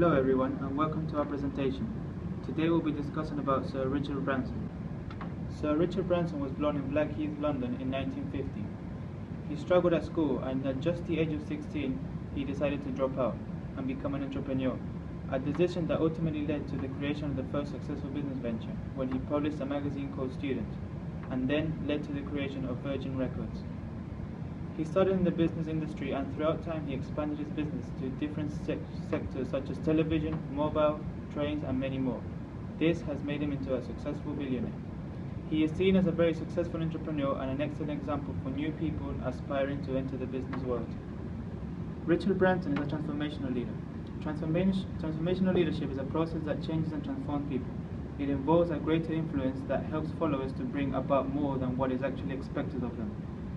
Hello everyone and welcome to our presentation. Today we'll be discussing about Sir Richard Branson. Sir Richard Branson was born in Blackheath, London in 1950. He struggled at school and at just the age of 16 he decided to drop out and become an entrepreneur, a decision that ultimately led to the creation of the first successful business venture when he published a magazine called Student, and then led to the creation of Virgin Records. He started in the business industry and throughout time he expanded his business to different sectors such as television, mobile, trains and many more. This has made him into a successful billionaire. He is seen as a very successful entrepreneur and an excellent example for new people aspiring to enter the business world. Richard Branson is a transformational leader. Transformational leadership is a process that changes and transforms people. It involves a greater influence that helps followers to bring about more than what is actually expected of them.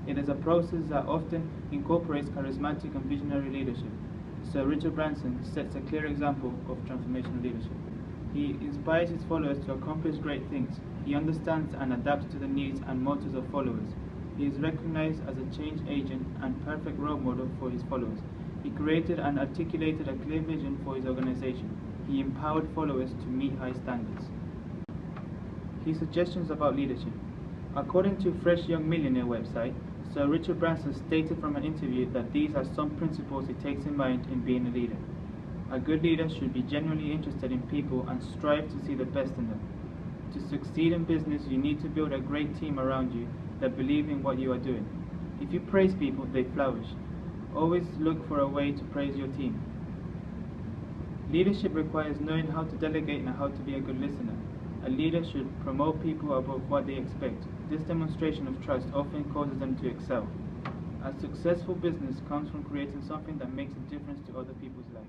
It is a process that often incorporates charismatic and visionary leadership. Sir Richard Branson sets a clear example of transformational leadership. He inspires his followers to accomplish great things. He understands and adapts to the needs and motives of followers. He is recognized as a change agent and perfect role model for his followers. He created and articulated a clear vision for his organization. He empowered followers to meet high standards. His suggestions about leadership. According to Fresh Young Millionaire website, Sir Richard Branson stated from an interview that these are some principles he takes in mind in being a leader. A good leader should be genuinely interested in people and strive to see the best in them. To succeed in business, you need to build a great team around you that believe in what you are doing. If you praise people, they flourish. Always look for a way to praise your team. Leadership requires knowing how to delegate and how to be a good listener. A leader should promote people above what they expect. This demonstration of trust often causes them to excel. A successful business comes from creating something that makes a difference to other people's lives.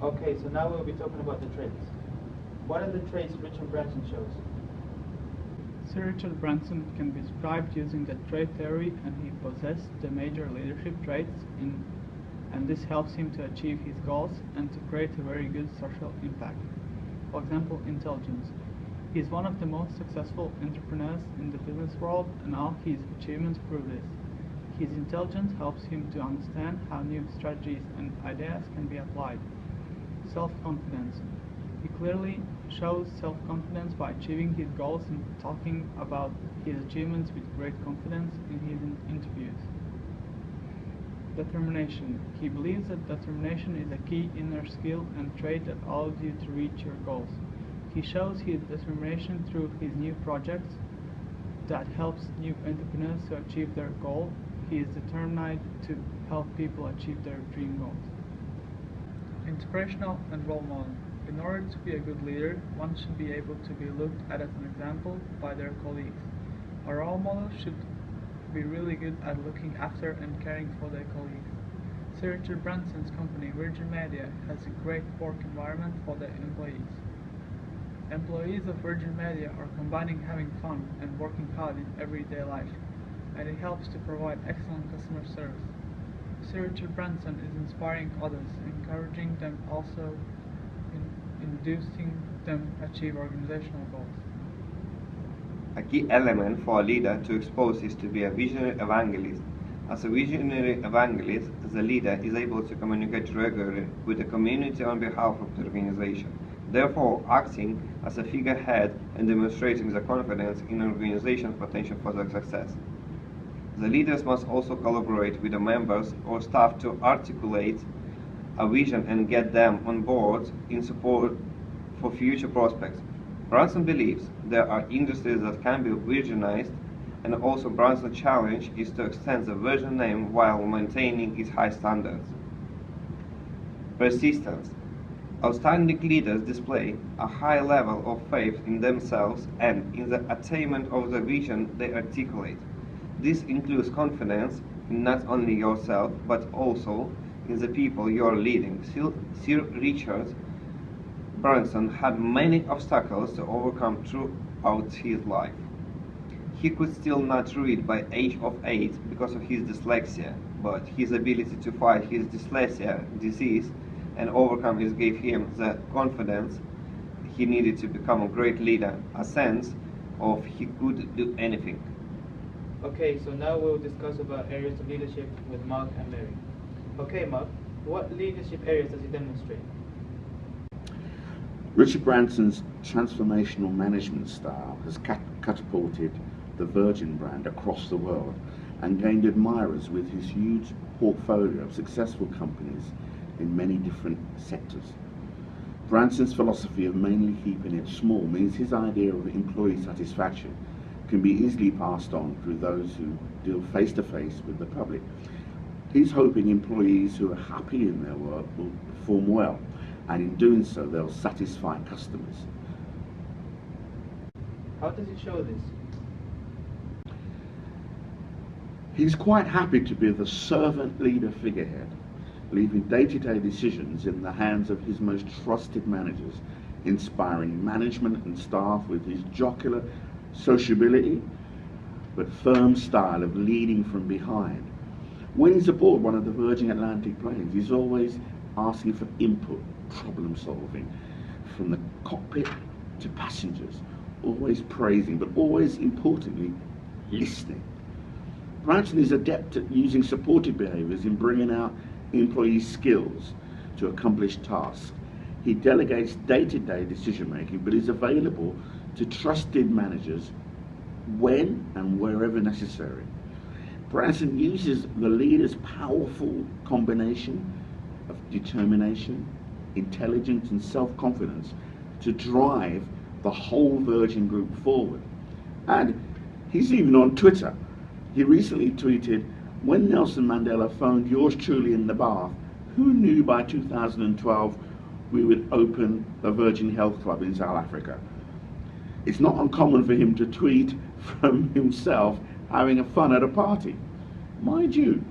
Okay, so now we'll be talking about the traits. What are the traits Richard Branson shows? Sir Richard Branson can be described using the trait theory, and he possesses the major leadership traits, and this helps him to achieve his goals and to create a very good social impact. For example, intelligence. He is one of the most successful entrepreneurs in the business world, and all his achievements prove this. His intelligence helps him to understand how new strategies and ideas can be applied. Self-confidence. He clearly shows self-confidence by achieving his goals and talking about his achievements with great confidence in his interviews. Determination. He believes that determination is a key inner skill and trait that allows you to reach your goals. He shows his determination through his new projects that helps new entrepreneurs to achieve their goal. He is determined to help people achieve their dream goals. Inspirational and role model. In order to be a good leader, one should be able to be looked at as an example by their colleagues. A role model should be really good at looking after and caring for their colleagues. Sir Richard Branson's company, Virgin Media, has a great work environment for their employees. Employees of Virgin Media are combining having fun and working hard in everyday life, and it helps to provide excellent customer service. Sir Richard Branson is inspiring others, encouraging them also inducing them achieve organizational goals. A key element for a leader to expose is to be a visionary evangelist. As a visionary evangelist, the leader is able to communicate regularly with the community on behalf of the organization, therefore acting as a figurehead and demonstrating the confidence in an organization's potential for their success. The leaders must also collaborate with the members or staff to articulate a vision and get them on board in support for future prospects. Branson believes there are industries that can be virginized, and also Branson's challenge is to extend the Virgin name while maintaining its high standards. Persistence. Outstanding leaders display a high level of faith in themselves and in the attainment of the vision they articulate. This includes confidence in not only yourself, but also in the people you are leading. Sir Richard Branson had many obstacles to overcome throughout his life. He could still not read by age of 8 because of his dyslexia, but his ability to fight his dyslexia disease and overcome it gave him the confidence he needed to become a great leader, a sense of he could do anything. Okay, so now we'll discuss about areas of leadership with Mark and Mary. Okay, Mark, What leadership areas does he demonstrate? Richard Branson's transformational management style has catapulted the Virgin brand across the world and gained admirers with his huge portfolio of successful companies in many different sectors. Branson's philosophy of mainly keeping it small means his idea of employee satisfaction can be easily passed on through those who deal face to face with the public. He's hoping employees who are happy in their work will perform well, and in doing so they'll satisfy customers. How does he show this? He's quite happy to be the servant leader figurehead, leaving day-to-day decisions in the hands of his most trusted managers, inspiring management and staff with his jocular sociability but firm style of leading from behind. When he's aboard one of the Virgin Atlantic planes, he's always asking for input, problem solving, from the cockpit to passengers, always praising, but always importantly, listening. Branson is adept at using supportive behaviours in bringing out employees' skills to accomplish tasks. He delegates day-to-day decision making, but is available to trusted managers when and wherever necessary. Branson uses the leader's powerful combination of determination, intelligence and self-confidence to drive the whole Virgin Group forward. And he's even on Twitter. He recently tweeted, "When Nelson Mandela phoned yours truly in the bath, who knew by 2012 we would open a Virgin Health Club in South Africa?" It's not uncommon for him to tweet from himself having a fun at a party. Mind you,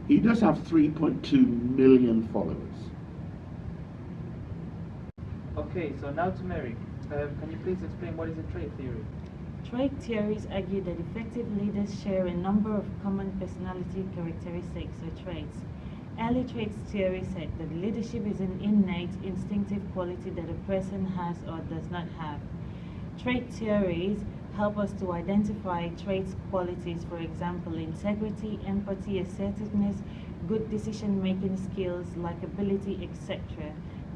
he does have 3.2 million followers. Okay, so now to Mary. Can you please explain what is a trait theory? Trait theories argue that effective leaders share a number of common personality characteristics or traits. Early traits theory said that leadership is an innate, instinctive quality that a person has or does not have. Trait theories help us to identify traits qualities, for example, integrity, empathy, assertiveness, good decision-making skills, likability, etc.,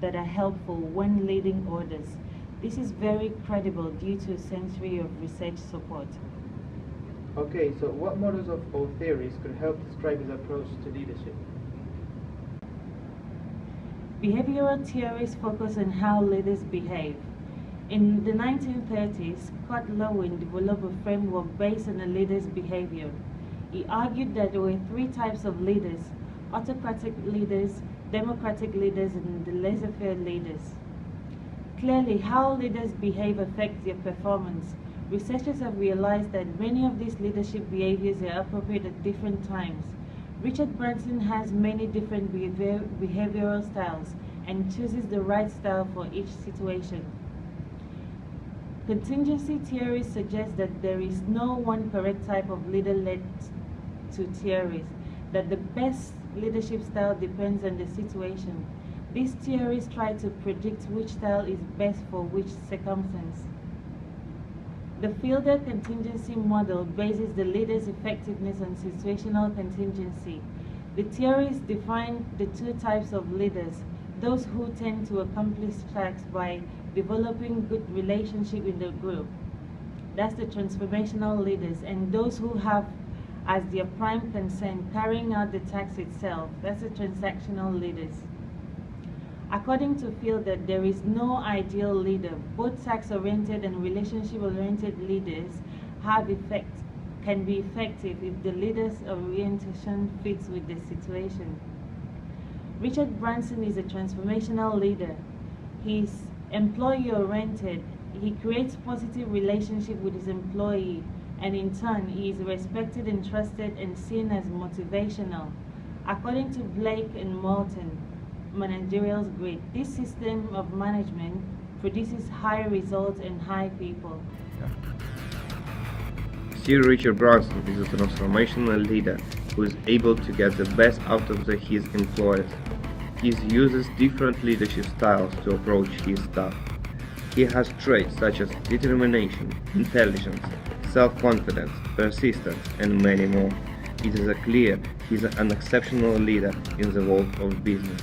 that are helpful when leading others. This is very credible due to a century of research support. Okay, so what models or theories could help describe his approach to leadership? Behavioral theories focus on how leaders behave. In the 1930s, Scott Lowen developed a framework based on a leader's behavior. He argued that there were three types of leaders: autocratic leaders, democratic leaders, and the laissez-faire leaders. Clearly, how leaders behave affects their performance. Researchers have realized that many of these leadership behaviors are appropriate at different times. Richard Branson has many different behavioral styles and chooses the right style for each situation. Contingency theories suggest that there is no one correct type of leader led to theories, that the best leadership style depends on the situation. These theories try to predict which style is best for which circumstance. The Fielder contingency model bases the leader's effectiveness on situational contingency. The theories define the two types of leaders: those who tend to accomplish tasks by developing good relationship in the group, that's the transformational leaders, and those who have as their prime concern carrying out the task itself, that's the transactional leaders. According to Fielder, there is no ideal leader. Both task-oriented and relationship-oriented leaders can be effective if the leader's orientation fits with the situation. Richard Branson is a transformational leader. He's employee-oriented. He creates positive relationship with his employee, and in turn, he is respected and trusted and seen as motivational. According to Blake and Moulton, managerial grid, this system of management produces high results and high people. Sir Richard Branson is a transformational leader who is able to get the best out of his employees. He uses different leadership styles to approach his staff. He has traits such as determination, intelligence, self-confidence, persistence, and many more. It is clear He's an exceptional leader in the world of business.